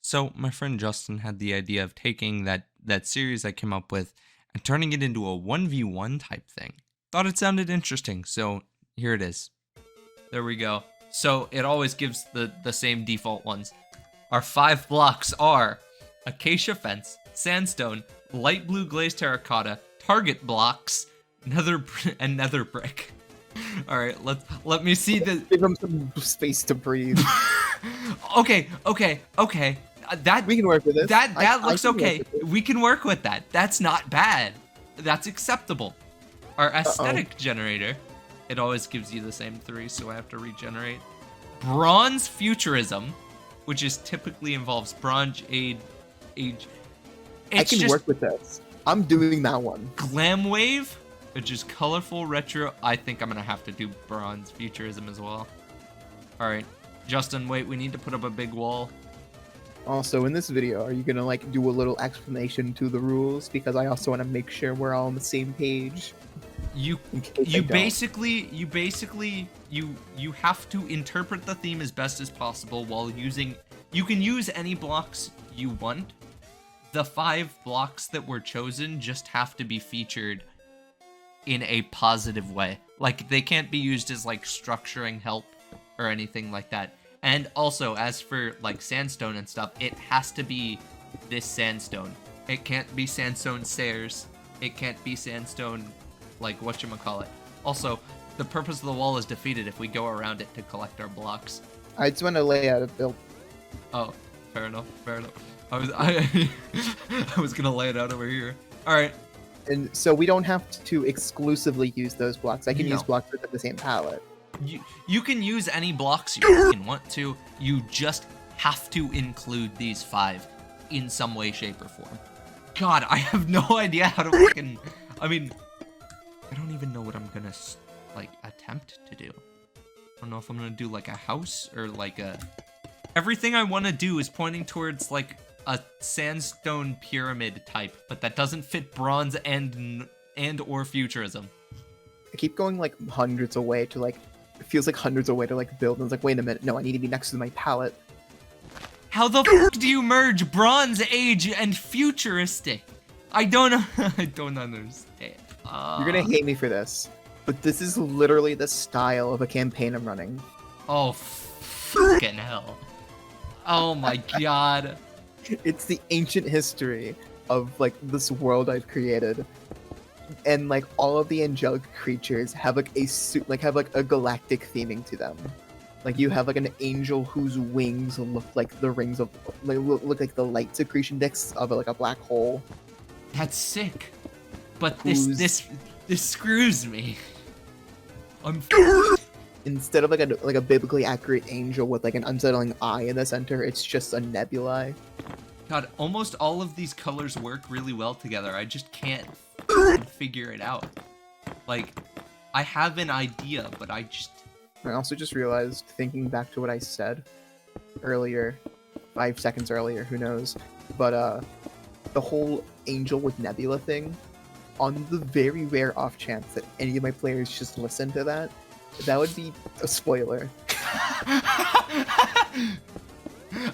So my friend Justin had the idea of taking that series I came up with and turning it into a 1v1 type thing. Thought it sounded interesting, so here it is. There we go. So it always gives the same default ones. Our 5 blocks are acacia fence, sandstone, light blue glazed terracotta, target blocks, nether brick. All right, let me see the. Give him some space to breathe. Okay. That We can work with it. That looks okay. We can work with that. That's not bad. That's acceptable. Our aesthetic generator, it always gives you the same 3, so I have to regenerate. Bronze futurism, which is typically involves bronze age. I can work with this. I'm doing that one. Glam wave, which is colorful retro. I think I'm gonna have to do bronze futurism as well. All right, Justin, wait. We need to put up a big wall. Also, in this video, are you gonna like do a little explanation to the rules? Because I also want to make sure we're all on the same page. You basically have to interpret the theme as best as possible while using. You can use any blocks you want. The 5 blocks that were chosen just have to be featured in a positive way. Like, they can't be used as like structuring help or anything like that. And also, as for like sandstone and stuff, it has to be this sandstone. It can't be sandstone stairs. It can't be sandstone, like, whatchamacallit. Also, the purpose of the wall is defeated if we go around it to collect our blocks. I just want to lay out a build. Oh, fair enough. I was gonna lay it out over here. All right. And so we don't have to exclusively use those blocks. I can use blocks within the same palette. You can use any blocks you can want to. You just have to include these 5 in some way, shape, or form. God, I have no idea how to fucking. I mean, I don't even know what I'm gonna like attempt to do. I don't know if I'm gonna do like a house or like a. Everything I want to do is pointing towards like a sandstone pyramid type, but that doesn't fit bronze and or futurism. I keep going like hundreds away to like. It feels like hundreds away to like build, and it's like, wait a minute, no, I need to be next to my palette. How the fuck do you merge Bronze Age and futuristic? I don't know. I don't understand. You're gonna hate me for this, but this is literally the style of a campaign I'm running. Oh, fucking hell. Oh my god. It's the ancient history of like this world I've created. And like all of the angelic creatures have like a galactic theming to them. Like you have like an angel whose wings look like the rings of look like the light secretion discs of like a black hole. That's sick. But this screws me. Instead of like a biblically accurate angel with like an unsettling eye in the center, it's just a nebulae. God, almost all of these colors work really well together. I just can't figure it out. Like, I have an idea, but I also just realized, thinking back to what I said earlier, 5 seconds earlier, who knows, but the whole angel with nebula thing, on the very rare off chance that any of my players just listen to that, that would be a spoiler.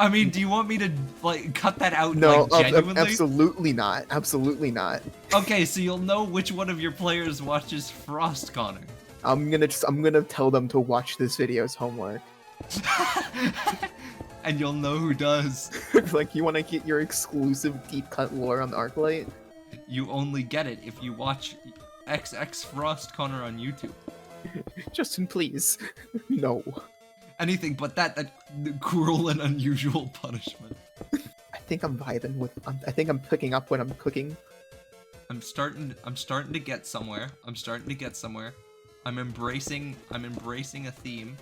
I mean, do you want me to like cut that out? No, like, genuinely? Absolutely not. Absolutely not. Okay, so you'll know which one of your players watches Frost Connor. I'm gonna tell them to watch this video as homework. And you'll know who does. Like, you want to get your exclusive deep cut lore on Arclight? You only get it if you watch XX Frost Connor on YouTube. Justin, please. No. Anything but that cruel and unusual punishment. I think I'm vibing with. I think I'm picking up when I'm cooking. I'm starting to get somewhere. I'm embracing a theme.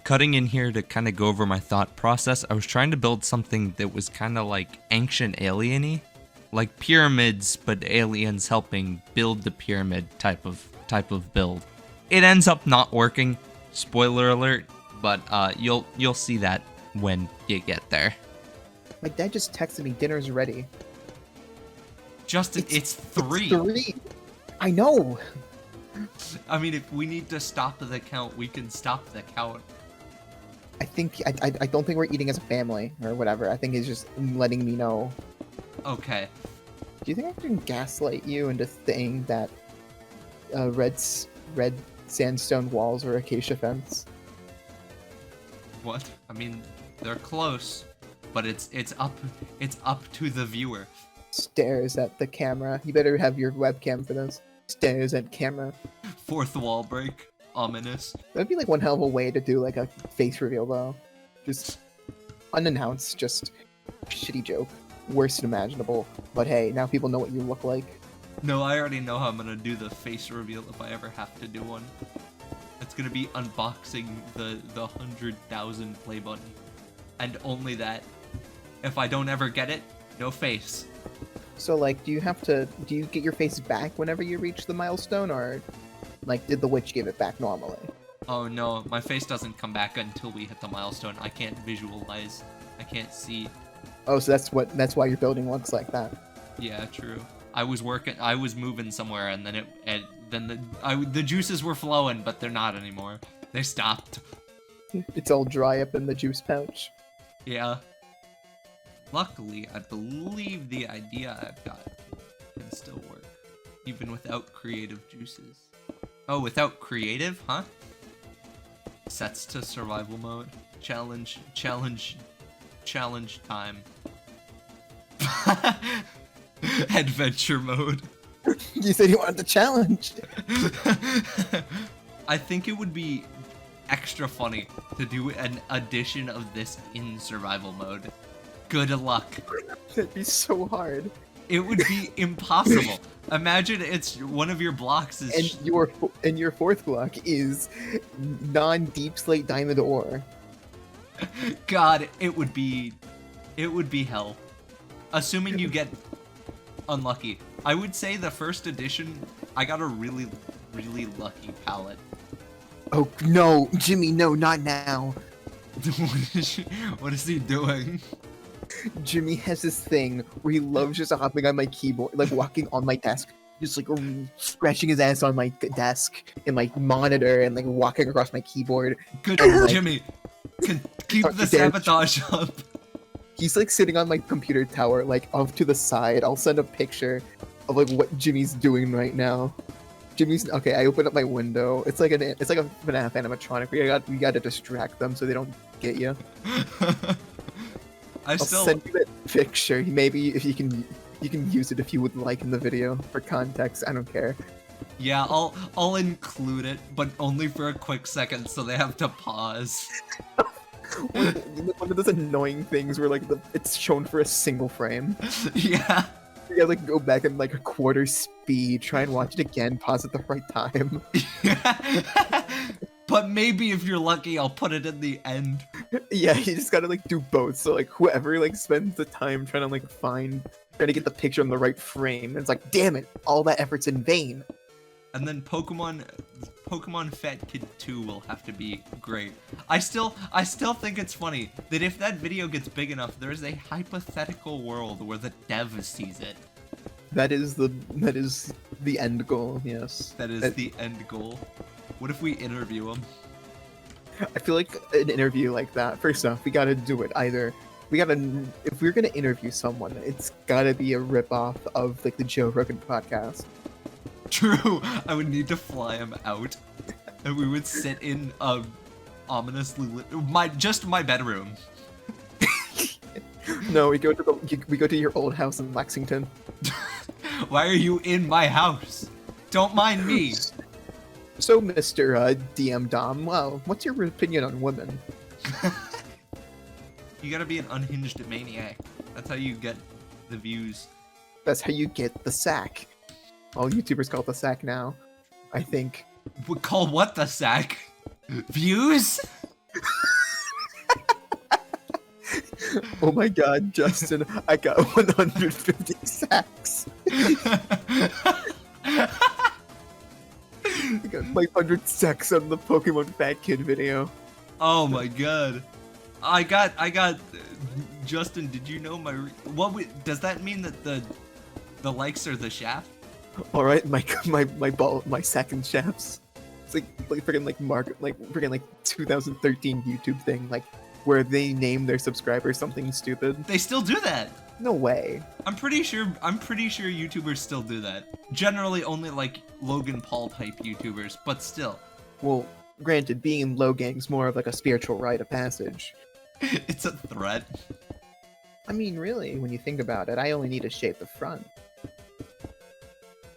Cutting in here to kind of go over my thought process, I was trying to build something that was kind of like ancient alien-y, like pyramids, but aliens helping build the pyramid type of build. It ends up not working. Spoiler alert. But you'll see that when you get there. My dad just texted me, dinner's ready. Justin, it's 3. It's 3. I know. I mean, if we need to stop the count, we can stop the count. I don't think we're eating as a family or whatever. I think he's just letting me know. Okay. Do you think I can gaslight you into saying that red sandstone walls or acacia fence? What? I mean, they're close, but it's up to the viewer. Stares at the camera. You better have your webcam for this. Stares at camera. Fourth wall break. Ominous. That'd be like one hell of a way to do like a face reveal though. Just unannounced, just shitty joke. Worst imaginable. But hey, now people know what you look like. No, I already know how I'm gonna do the face reveal if I ever have to do one. It's gonna be unboxing the 100,000 play button. And only that. If I don't ever get it, no face. So like, do you get your face back whenever you reach the milestone, or like did the witch give it back normally? Oh no, my face doesn't come back until we hit the milestone. I can't visualize. I can't see. Oh, so that's why your building looks like that. Yeah, true. I was moving somewhere, and then the juices were flowing, but they're not anymore. They stopped. It's all dry up in the juice pouch. Yeah. Luckily, I believe the idea I've got can still work, even without creative juices. Oh, without creative, huh? Sets to survival mode. Challenge time. Adventure mode. You said you wanted the challenge. I think it would be extra funny to do an edition of this in survival mode. Good luck. That'd be so hard. It would be impossible. Imagine it's one of your blocks is and your fourth block is non-deep slate diamond ore. God, it would be hell. Assuming you get unlucky. I would say the first edition, I got a really, really lucky palette. Oh no, Jimmy, no, not now. What is he doing? Jimmy has this thing where he loves just hopping on my keyboard, like walking on my desk, just like scratching his ass on my desk and like monitor and like walking across my keyboard. Good, and, like, Jimmy. Keep the sabotage up. He's like sitting on my computer tower, like off to the side. I'll send a picture of like what Jimmy's doing right now. Jimmy's okay. I open up my window. It's like a FNAF animatronic. We got to distract them so they don't get you. I'll send you that picture. Maybe if you can use it if you would like in the video for context. I don't care. Yeah, I'll include it, but only for a quick second, so they have to pause. One of those annoying things where like it's shown for a single frame. Yeah. You gotta like go back in like a quarter speed, try and watch it again, pause at the right time. Yeah. But maybe if you're lucky, I'll put it in the end. Yeah, you just gotta like do both. So like whoever like spends the time trying to get the picture in the right frame, it's like, damn it, all that effort's in vain. And then Pokemon Fat Kid 2 will have to be great. I still think it's funny that if that video gets big enough, there's a hypothetical world where the dev sees it. That is the end goal, yes. That is the end goal. What if we interview him? I feel like an interview like that, first off, we gotta do it either. If we're gonna interview someone, it's gotta be a ripoff of like the Joe Rogan podcast. True. I would need to fly him out, and we would sit in a ominously lit my bedroom. No, we go to your old house in Lexington. Why are you in my house? Don't mind me. So, Mr. DM Dom, well, what's your opinion on women? You gotta be an unhinged maniac. That's how you get the views. That's how you get the sack. All YouTubers call it the sack now, I think. We call what the sack? Views? Oh my god, Justin, I got 150 sacks. I got 500 sacks on the Pokemon Fat Kid video. Oh my god. I got Justin, did you know does that mean that the likes are the shaft? All right, my second shafts. It's like freaking like freaking like 2013 YouTube thing, like where they name their subscribers something stupid? They still do that. No way. I'm pretty sure YouTubers still do that. Generally only like Logan Paul type YouTubers, but still. Well, granted, being in low gang's more of like a spiritual rite of passage. It's a threat. I mean, really, when you think about it, I only need to shape the front.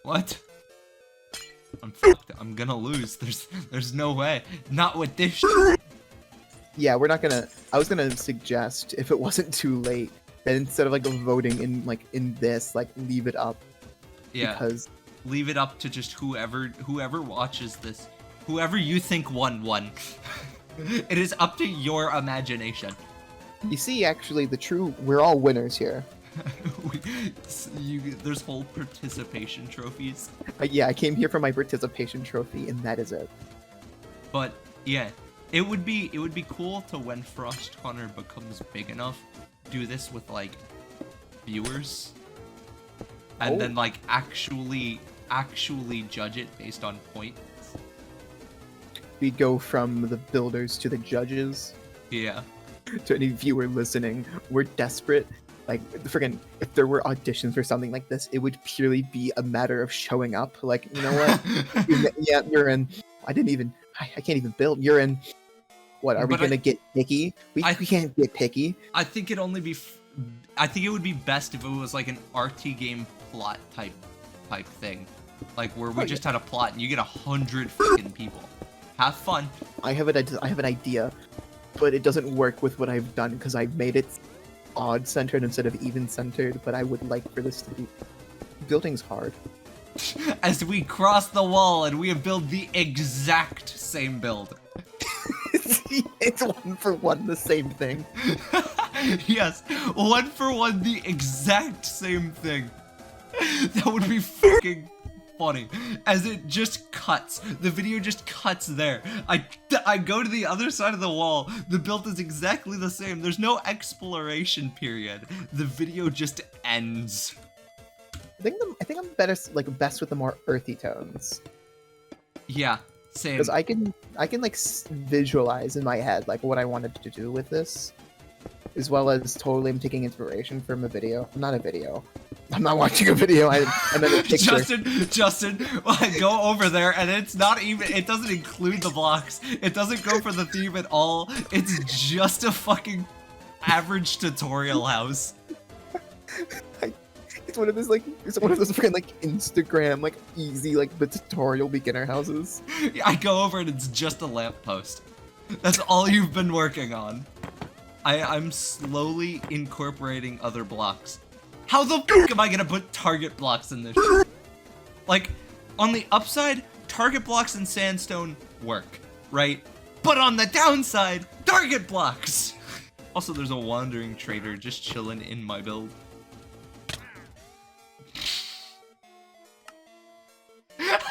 What? I'm fucked. I'm gonna lose. There's no way. Not with this shit. Yeah, we're not gonna. I was gonna suggest, if it wasn't too late, that instead of like voting in this, like leave it up. Yeah. Because leave it up to just whoever watches this, whoever you think won. It is up to your imagination. you see, actually, we're all winners here. There's whole participation trophies. Yeah, I came here for my participation trophy, and that is it. But yeah, it would be cool to, when Frost Hunter becomes big enough, do this with like viewers, and then like actually judge it based on points. We go from the builders to the judges. Yeah. To any viewer listening, we're desperate. Like, friggin', if there were auditions for something like this, it would purely be a matter of showing up. Like, you know what? Yeah, you're in. I can't even build. You're in. What, are we gonna get picky? We can't get picky. I think it would be best if it was like an RT game plot type thing. Like, where we just had a plot and you get 100 freaking people. Have fun. I have an idea, but it doesn't work with what I've done because I've made it odd centered instead of even centered. But I would like for this to be. Building's hard. As we cross the wall and we have built the exact same build. It's 1-for-1 the same thing. Yes, 1-for-1 the exact same thing. That would be fucking funny. As it just cuts. The video just cuts there. I go to the other side of the wall. The build is exactly the same. There's no exploration period. The video just ends. I think I'm better, like, best with the more earthy tones. Yeah, same. Because I can like visualize in my head like what I wanted to do with this, as well as totally I'm taking inspiration from a video. Not a video. I'm not watching a video. I meant a picture. Justin, I go over there and it's not even. It doesn't include the blocks. It doesn't go for the theme at all. It's just a fucking average tutorial house. It's one of those freaking like Instagram like easy like the tutorial beginner houses. I go over and it's just a lamppost. That's all you've been working on. I'm slowly incorporating other blocks. How the fuck am I gonna put target blocks in this shit? Like, on the upside, target blocks and sandstone work, right? But on the downside, target blocks! Also, there's a wandering trader just chilling in my build.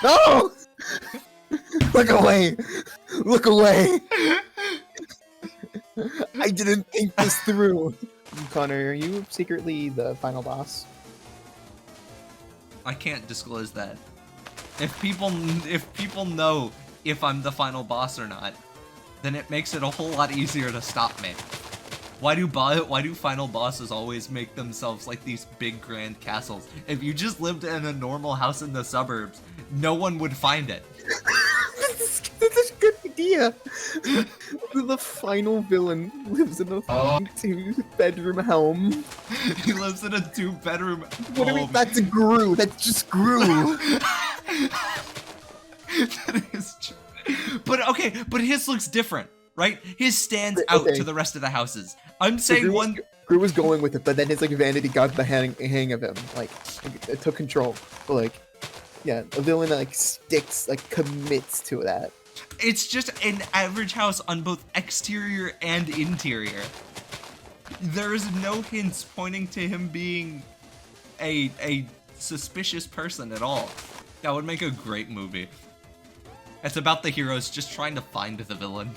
No! Look away! Look away! I didn't think this through. Connor, are you secretly the final boss? I can't disclose that. If people know if I'm the final boss or not, then it makes it a whole lot easier to stop me. Why do final bosses always make themselves like these big grand castles? If you just lived in a normal house in the suburbs, no one would find it. That's a good idea. The final villain lives in a 2-bedroom home. He lives in a 2-bedroom home. What do you mean? That's Gru. That's just Gru. That is true. But his looks different, right? His stands out to the rest of the houses. I'm saying Gru was going with it, but then his like vanity got the hang of him. Like it took control. But, like, yeah, a villain like sticks, like commits to that. It's just an average house on both exterior and interior. There is no hints pointing to him being a suspicious person at all. That would make a great movie. It's about the heroes just trying to find the villain.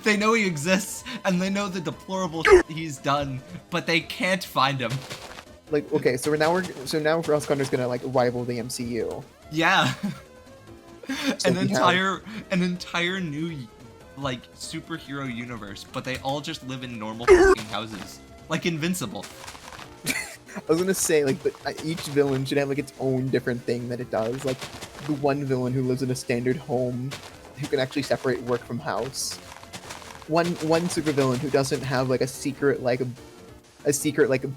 They know he exists, and they know the deplorable shit he's done, but they can't find him. Like, okay, so now Frost Hunter's gonna like rival the MCU. Yeah. So an entire new like superhero universe, but they all just live in normal fucking houses, like Invincible. I was gonna say, like, each villain should have like its own different thing that it does. Like, the one villain who lives in a standard home, who can actually separate work from house. One supervillain who doesn't have like a secret like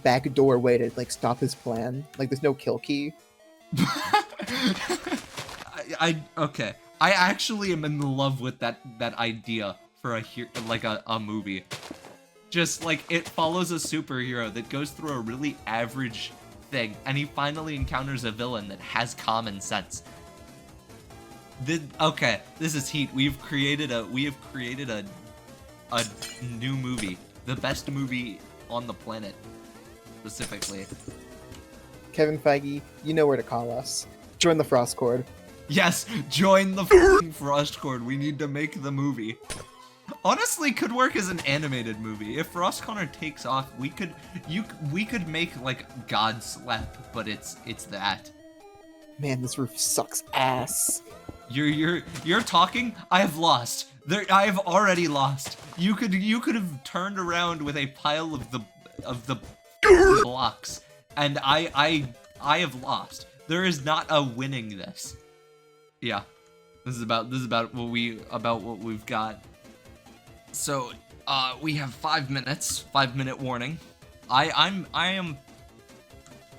back door way to like stop his plan. Like, there's no kill key. Okay. I actually am in love with that idea for a movie. Just like it follows a superhero that goes through a really average thing, and he finally encounters a villain that has common sense. Okay, this is heat. We have created a new movie, the best movie on the planet, specifically. Kevin Feige, you know where to call us. Join the Frost Cord. Yes, join the f***ing Frost Cord. We need to make the movie. Honestly, could work as an animated movie. If Frost Connor takes off, we could make like God Slap, but it's that. Man, this roof sucks ass. You're talking? I have lost. I have already lost. You could have turned around with a pile of the blocks, and I have lost. There is not a winning this. Yeah, this is about what we've got. So, we have 5 minutes. 5-minute warning. I am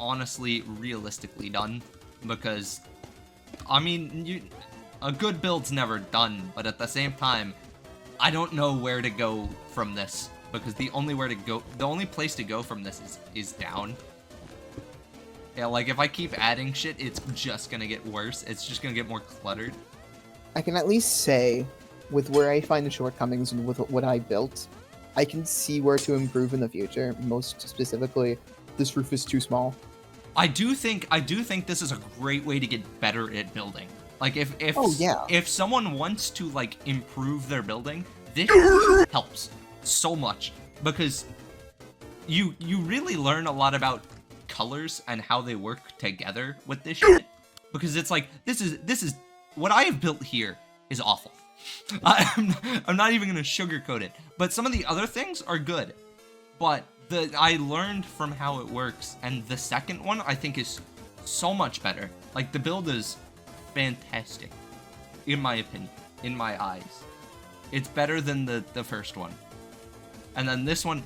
honestly realistically done, because I mean a good build's never done, but at the same time, I don't know where to go from this, because the only place to go from this is down. Yeah, like if I keep adding shit, it's just gonna get worse. It's just gonna get more cluttered. I can at least say, with where I find the shortcomings and with what I built, I can see where to improve in the future. Most specifically, this roof is too small. I do think this is a great way to get better at building. Like if someone wants to like improve their building, this helps so much, because you really learn a lot about colors and how they work together with this shit. Because it's like this is what I have built here is awful. I'm not even gonna sugarcoat it. But some of the other things are good. But I learned from how it works, and the second one I think is so much better. Like the build is fantastic, in my opinion, in my eyes. It's better than the first one. And then this one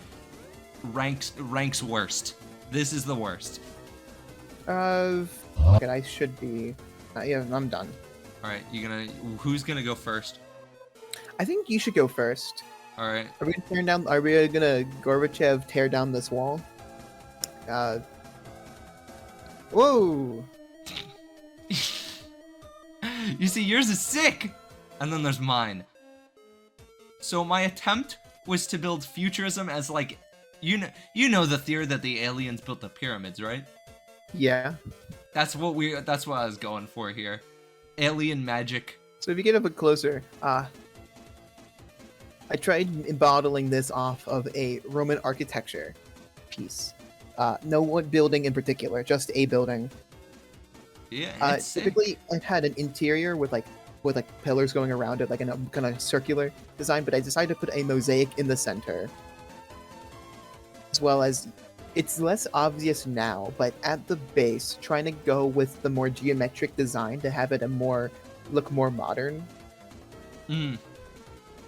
ranks worst. This is the worst. Okay, I should be. Yeah, I'm done. All right, who's gonna go first? I think you should go first. All right. Are we gonna Gorbachev tear down this wall? Whoa! You see, yours is sick! And then there's mine. So my attempt was to build futurism as like, you know the theory that the aliens built the pyramids, right? Yeah. That's what I was going for here. Alien magic. So if you get a bit closer, I tried modeling this off of a Roman architecture piece. No one building in particular, just a building. Yeah, typically it had an interior with pillars going around it, like in a kind of circular design, but I decided to put a mosaic in the center. As well as, it's less obvious now, but at the base, trying to go with the more geometric design to have it look more modern.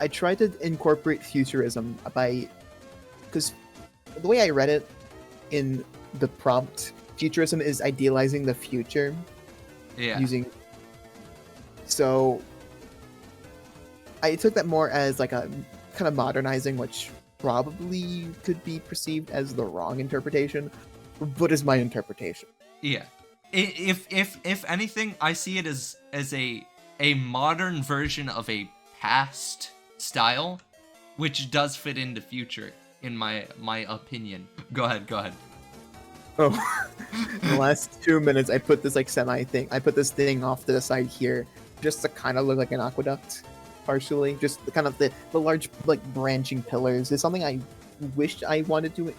I tried to incorporate futurism because the way I read it in the prompt, futurism is idealizing the future. Yeah. So I took that more as like a kind of modernizing, which probably could be perceived as the wrong interpretation, but is my interpretation. Yeah. If anything, I see it as a modern version of a past style, which does fit into future, in my opinion. Go ahead. Oh, in the last 2 minutes, I put this like I put this thing off to the side here, just to kind of look like an aqueduct, partially. Just the large like branching pillars is something I wished I wanted to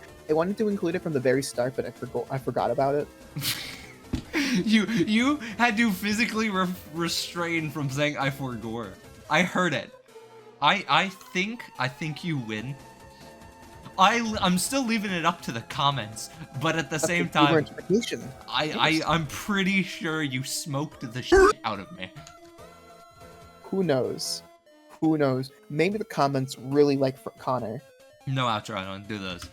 include it from the very start, but I forgot about it. You had to physically restrain from saying I forgot. I heard it. I think you win. I'm still leaving it up to the comments, but at the same time, interpretation. I'm pretty sure you smoked the shit out of me. Who knows? Who knows? Maybe the comments really like Connor. No outro, I don't do those.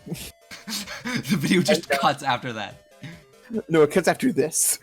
The video just cuts after that. No, it cuts after this.